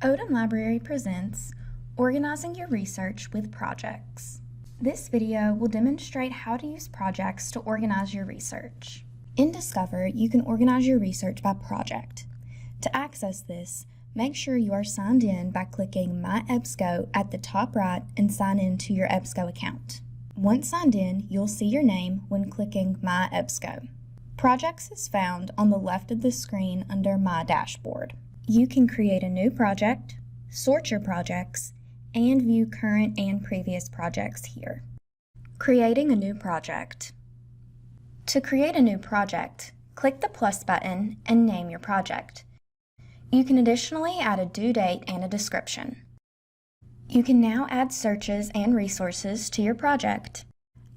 Odum Library presents Organizing Your Research with Projects. This video will demonstrate how to use projects to organize your research. In Discover, you can organize your research by project. To access this, make sure you are signed in by clicking My EBSCO at the top right and sign in to your EBSCO account. Once signed in, you'll see your name when clicking My EBSCO. Projects is found on the left of the screen under My Dashboard. You can create a new project, sort your projects, and view current and previous projects here. Creating a new project. To create a new project, click the plus button and name your project. You can additionally add a due date and a description. You can now add searches and resources to your project.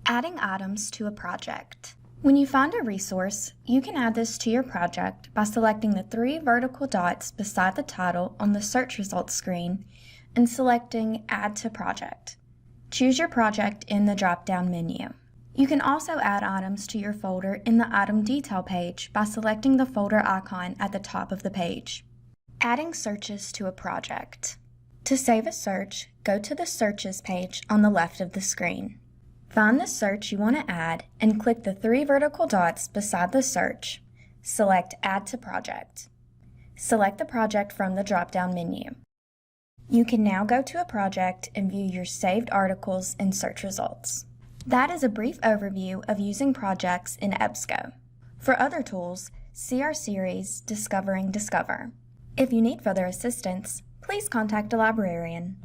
Adding items to a project. When you find a resource, you can add this to your project by selecting the three vertical dots beside the title on the search results screen and selecting Add to Project. Choose your project in the drop-down menu. You can also add items to your folder in the Item Detail page by selecting the folder icon at the top of the page. Adding searches to a project. To save a search, go to the Searches page on the left of the screen. Find the search you want to add and click the three vertical dots beside the search. Select Add to Project. Select the project from the drop-down menu. You can now go to a project and view your saved articles and search results. That is a brief overview of using projects in EBSCO. For other tools, see our series, Discovering Discover. If you need further assistance, please contact a librarian.